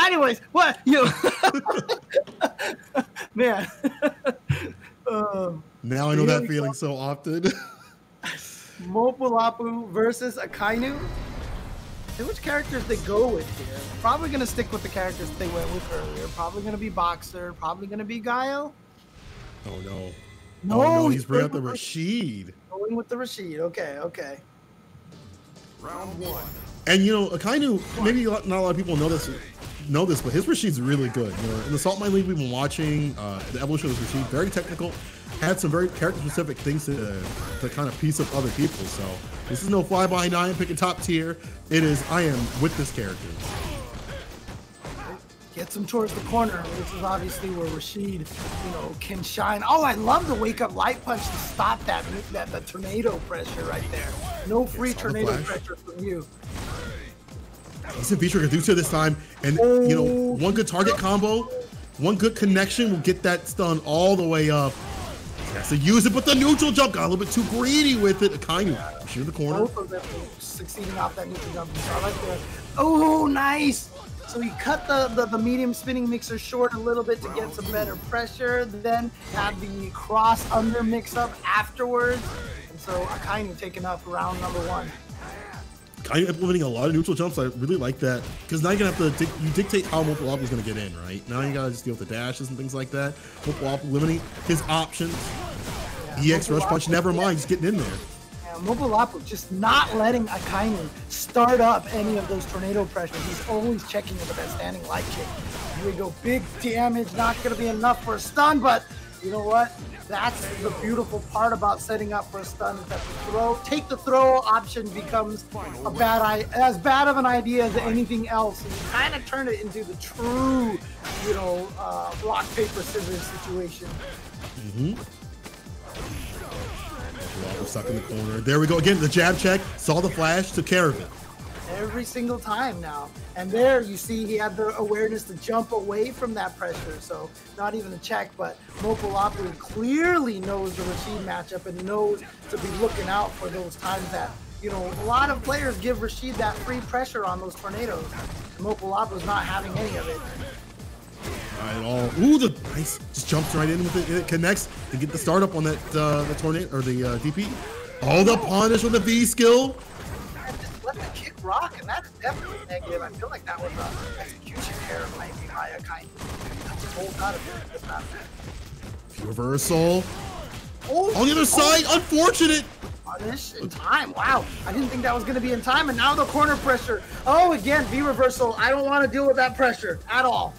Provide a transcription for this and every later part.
anyways, what you? Man. Now I know that feeling so often. Mopuulapo versus Akainu. Which characters they go with here? Probably going to stick with the characters they went with earlier. Probably going to be Boxer. Probably going to be Guile. Oh, no. No, oh, no, he's bringing out the Rashid. Going with the Rashid. Okay, okay. Round one. And, you know, Akainu, maybe not a lot of people know this, but his Rashid's really good. You know, in the Saltmine League we've been watching, the evolution of his Rashid, very technical, had some very character-specific things to kind of piece up other people. So this is no fly-by-night picking top tier. It is, I am with this character. Gets him towards the corner, which is obviously where Rashid, you know, can shine. Oh, I love the wake-up light punch to stop that tornado pressure right there. No free tornado pressure from you. Decent feature Kaducha this time, and you know, one good target combo, one good connection will get that stun all the way up. He has to use it, but the neutral jump got a little bit too greedy with it. Akainu, shoot the corner. Both of them succeeding off that neutral jump. So I like that. Oh, nice! So he cut the medium spinning mixer short a little bit to get some better pressure, then had the cross under mix up afterwards. And so Akainu taking up round number one. Kind of implementing a lot of neutral jumps. I really like that because now you're gonna have to dictate how Mopuulapo is gonna get in, right? Now you gotta just deal with the dashes and things like that. Mopuulapo limiting his options. Yeah, EX rush punch, never mind, just getting in there. Yeah, Mopuulapo just not letting Akainu start up any of those tornado pressures. He's always checking with that standing light kick. Here we go, big damage, not gonna be enough for a stun, but you know what? That's the beautiful part about setting up for a stun, is that the take the throw option becomes as bad of an idea as anything else. And you kind of turn it into the true, you know, rock, paper, scissors situation. We're stuck in the corner. There we go again. The jab check, saw the flash, took care of it. Every single time now. And there you see he had the awareness to jump away from that pressure. So not even a check, but Mopuulapo clearly knows the Rashid matchup and knows to be looking out for those times that, you know, a lot of players give Rashid that free pressure on those tornadoes. And Mopuulapo's not having any of it. Not at all. Ooh, the nice, just jumps right in with it. It connects to get the startup on that the tornado or the DP. Oh, the punish with the V skill. Let the kick rock, and that's definitely negative. I feel like that was an execution error maybe by Akainu. That's a whole lot of it. Reversal. Oh, on the other side, unfortunate. Punish in time. Wow, I didn't think that was going to be in time, and now the corner pressure. Oh, again, V reversal. I don't want to deal with that pressure at all.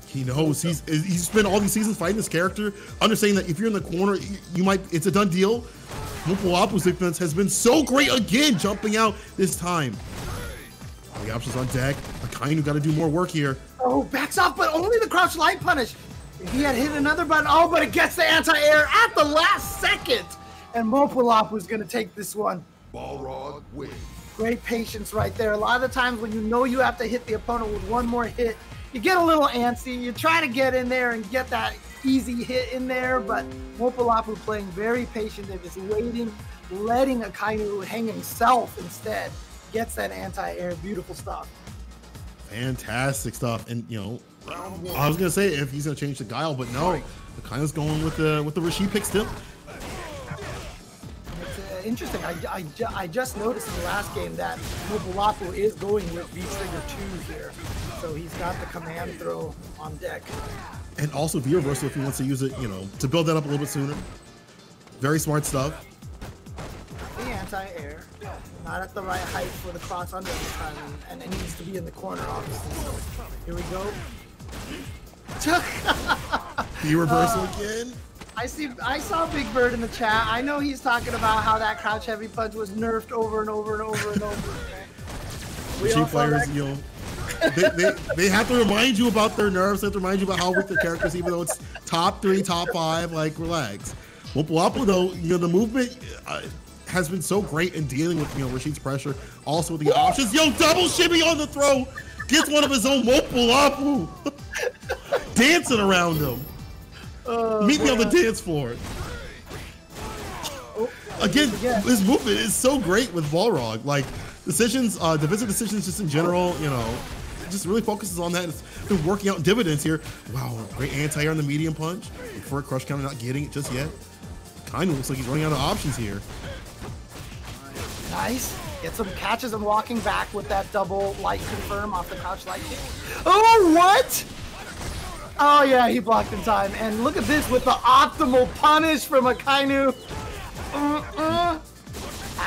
He knows he's spent all these seasons fighting this character, understanding that if you're in the corner, you might, it's a done deal. Mopuulapo's defense has been so great again, jumping out this time. All the options on deck. Akainu got to do more work here. Oh, backs off, but only the crouch light punish. If he had hit another button, oh, but it gets the anti-air at the last second. And Mopuulapo's going to take this one. Balrog win. Great patience right there. A lot of the times when you know you have to hit the opponent with one more hit, you get a little antsy. You try to get in there and get that easy hit in there, but Mopuulapo playing very patient and just waiting, letting Akainu hang himself instead. Gets that anti-air. Beautiful stuff. Fantastic stuff. And, you know, I was going to say if he's going to change the Guile, but no. Akainu's going with the Rashid pick still. It's interesting. I just noticed in the last game that Mopuulapo is going with V-Trigger 2 here. So he's got the command throw on deck. And also V-Reversal if he wants to use it, you know, to build that up a little bit sooner. Very smart stuff. The anti-air. Not at the right height for the cross under this time, and it needs to be in the corner, obviously. So here we go. V-Reversal again. I saw Big Bird in the chat. I know he's talking about how that crouch heavy punch was nerfed over and over and over and over. Cheap players, you know, they have to remind you about their nerves. They have to remind you about how weak their characters, even though it's top 3, top 5. Like, relax. Mopuulapo, though, you know, the movement has been so great in dealing with, you know, Rashid's pressure. Also with the options. Yo, double shimmy on the throw. Gets one of his own. Mopuulapo dancing around him. Meet me on the dance floor. Again, his movement is so great with Balrog. Like, decisions, defensive decisions just in general, you know, just really focuses on that. It's been working out dividends here. Wow, great anti-air on the medium punch. For a crush counter, not getting it just yet. Kind of looks like he's running out of options here. Nice. Gets some catches and walking back with that double light confirm off the crouch light kick. Oh, what? Oh, yeah, he blocked in time. And look at this with the optimal punish from Akainu.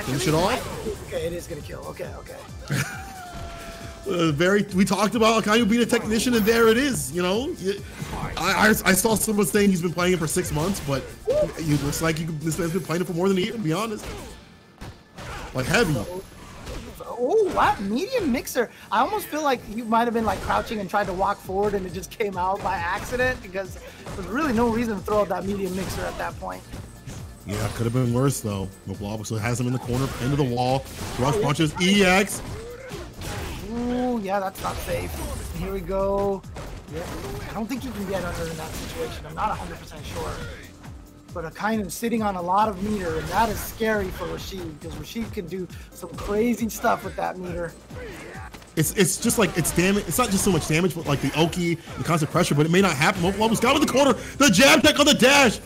Finish it off? Okay, it is going to kill. Okay. We talked about Akainu being a technician, and there it is. You know, I saw someone saying he's been playing it for 6 months, but it looks like this man's been playing it for more than a year, to be honest. Like heavy. Oh, wow, medium mixer. I almost feel like you might have been like crouching and tried to walk forward and it just came out by accident because there's really no reason to throw out that medium mixer at that point. Yeah, could have been worse though. Mopuulapo still has him in the corner, into the wall. Rush punches, EX. Ooh, yeah, that's not safe. Here we go. Yeah, I don't think you can get under in that situation. I'm not 100% sure. But Akainu sitting on a lot of meter, and that is scary for Rashid because Rashid can do some crazy stuff with that meter. It's just like it's damage. It's not just so much damage, but like the Oki, the constant pressure. But it may not happen. Mopuulapo's got him in the corner. The jab tech on the dash.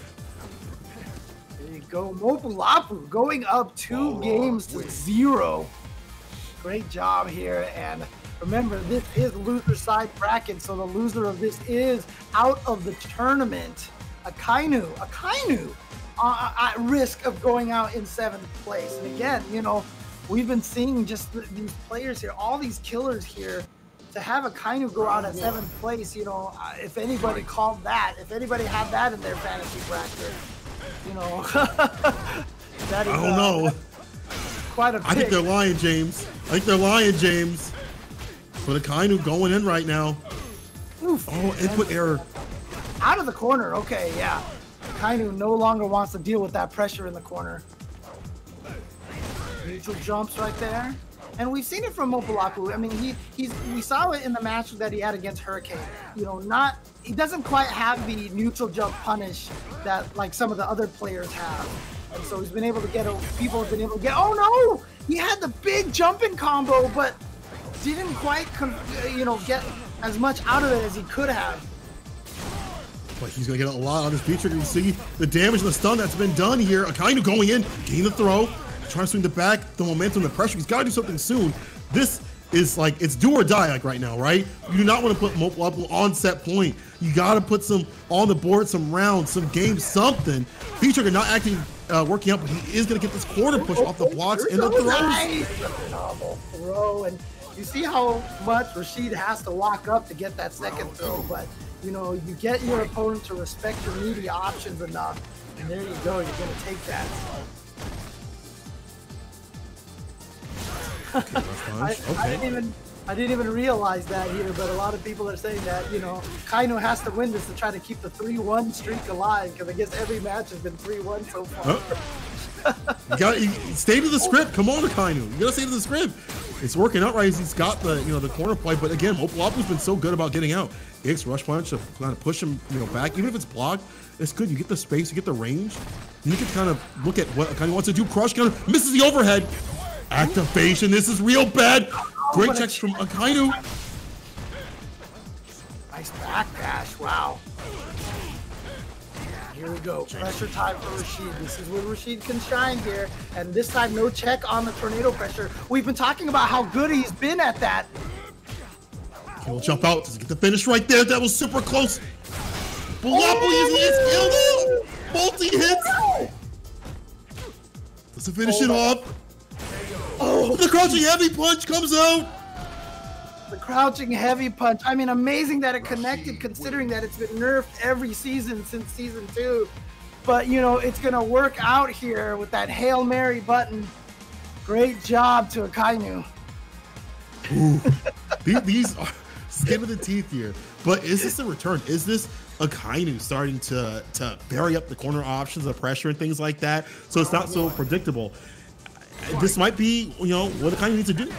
There you go, Mopuulapo going up 2 games to 0. Great job here, and remember this is loser side bracket, so the loser of this is out of the tournament. Akainu at risk of going out in 7th place. And again, you know, we've been seeing just these players here, all these killers here, to have Akainu go out at 7th place, you know, if anybody called that, if anybody had that in their fantasy bracket, you know, that is, I don't know. Quite a pick. I think they're lying, James. But Akainu going in right now. Oof. Oh, input error. Out of the corner, okay, yeah. Akainu no longer wants to deal with that pressure in the corner. Neutral jumps right there. And we've seen it from Mopuulapo. I mean, we saw it in the match that he had against Hurricane. You know, he doesn't quite have the neutral jump punish that like some of the other players have. And so he's been able to get, people have been able to get, oh no! He had the big jumping combo, but didn't quite, you know, get as much out of it as he could have. But he's going to get a lot on his feature. You can see the damage and the stun that's been done here. Akainu going in, getting the throw, trying to swing the back, the momentum, the pressure. He's got to do something soon. This is like, it's do or die like right now, right? You do not want to put Mopuulapo on set point. You got to put some on the board, some rounds, some games, something. Feature not acting, working out, but he is going to get this corner push off the blocks and the throws. Nice. Phenomenal throw. And you see how much Rashid has to lock up to get that second throw, but you know, you get your opponent to respect your media options enough, and there you go, you're going to take that. Okay, I didn't even realize that here, but a lot of people are saying that, you know, Akainu has to win this to try to keep the 3-1 streak alive, because I guess every match has been 3-1 so far. You stay to the script. Come on, Akainu. You got to stay to the script. It's working out right. He's got the, you know, the corner play, but again, Mopuulapo's been so good about getting out. X rush punch to kind of push him, you know, back. Even if it's blocked, it's good. You get the space, you get the range. You can kind of look at what Akainu wants to do. Crush counter, misses the overhead. Activation. This is real bad. Great checks from Akainu. Nice backdash. Wow. Here we go. Pressure time for Rashid. This is where Rashid can shine here. And this time, no check on the tornado pressure. We've been talking about how good he's been at that. He'll jump out. Does he get the finish right there? That was super close. Mopuulapo is killed him. Multi-hits. Does it finish it off? Oh, the crouching heavy punch comes out. The crouching heavy punch. I mean, amazing that it connected considering that it's been nerfed every season since season 2. But, you know, it's going to work out here with that Hail Mary button. Great job to Akainu. Ooh, these are skin of the teeth here. But is this a return? Is this Akainu starting to vary up the corner options, the pressure and things like that, so it's not so predictable? This might be, you know, what Akainu needs to do.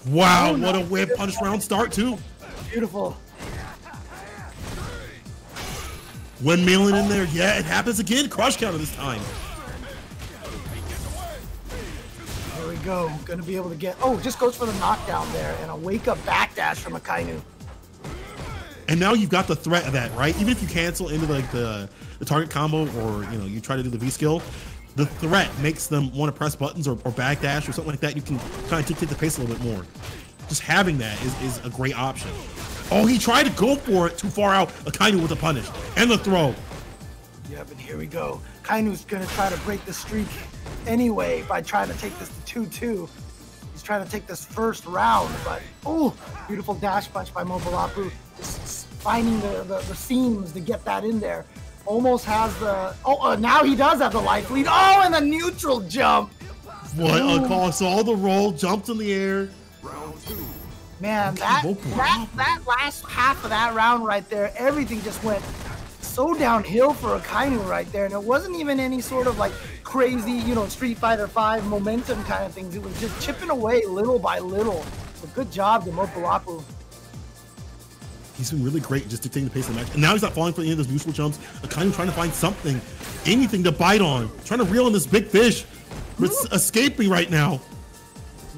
Wow, what a whip punch round start too. Beautiful. Windmilling in there. Yeah, it happens again. Crush counter this time. There we go. Gonna be able to get, oh, just goes for the knockdown there and a wake up backdash from Akainu. And now you've got the threat of that, right? Even if you cancel into like the target combo, or you know, you try to do the V skill, the threat makes them want to press buttons or backdash or something like that. You can kind of dictate the pace a little bit more. Just having that is a great option. Oh, he tried to go for it too far out. Akainu with the punish and the throw. Yep, and here we go. Akainu's gonna try to break the streak anyway by trying to take this to 2-2. He's trying to take this first round, but oh, beautiful dash punch by Mopuulapo. Just finding the seams to get that in there. Almost has the, now he does have the life lead. Oh, and the neutral jump. What a call. Saw the roll, jumped in the air. Round 2. Man, that last half of that round right there, everything just went so downhill for Akainu right there. And it wasn't even any sort of like crazy, you know, Street Fighter V momentum kind of things. It was just chipping away little by little. So good job to Mopuulapo. He's been really great just dictating the pace of the match. And now he's not falling for any of those neutral jumps. Akainu trying to find something, anything to bite on. Trying to reel in this big fish. It's escaping right now.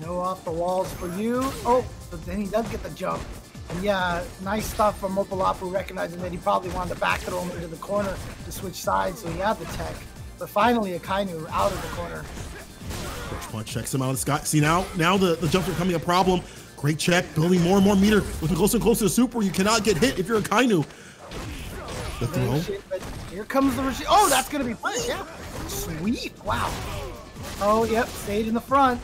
No off the walls for you. Oh, but then he does get the jump. And yeah, nice stuff from Mopuulapo, recognizing that he probably wanted to back throw him into the corner to switch sides, so he had the tech. But finally, Akainu out of the corner. First punch checks him out of the sky. See, now the jumps are becoming a problem. Great check, building more and more meter. Looking closer and closer to super. You cannot get hit if you're Akainu. The throw. But here comes the Rashid. Oh, that's going to be punished. Yeah. Sweet. Wow. Oh, yep. Stayed in the front.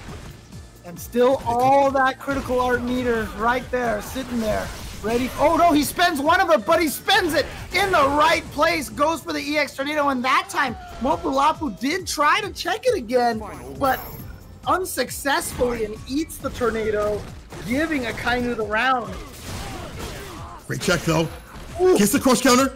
And still all that critical art meter right there, sitting there. Ready. Oh, no, he spends one of it, but he spends it in the right place. Goes for the EX Tornado. And that time, Mopuulapo did try to check it again, but unsuccessfully, and eats the tornado, giving Akainu the round. Great check though. Ooh. Gets the crush counter.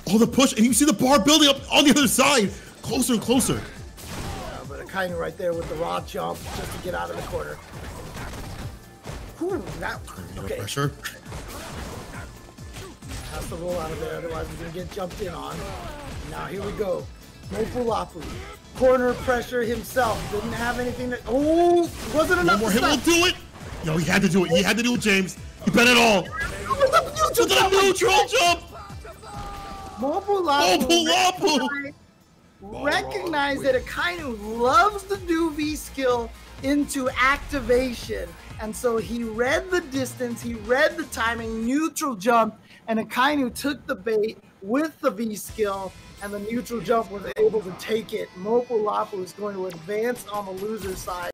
Oh, the push, and you see the bar building up on the other side. Closer and closer. Yeah, but Akainu right there with the raw jump just to get out of the corner. Whew, that, okay. Pressure. Has to roll out of there, otherwise we're gonna get jumped in on. Now here we go. Mopuulapo. Corner pressure himself. Didn't have anything to, oh, wasn't enough. One more hit will do it. No, he had to do it. He had to do it, James. He bet it all. With the neutral jump. Mopuulapo recognize that Akainu loves to do V skill into activation. And so he read the distance, he read the timing, neutral jump, and Akainu took the bait with the V skill, and the neutral jump was able to take it. Mopuulapo is going to advance on the loser side.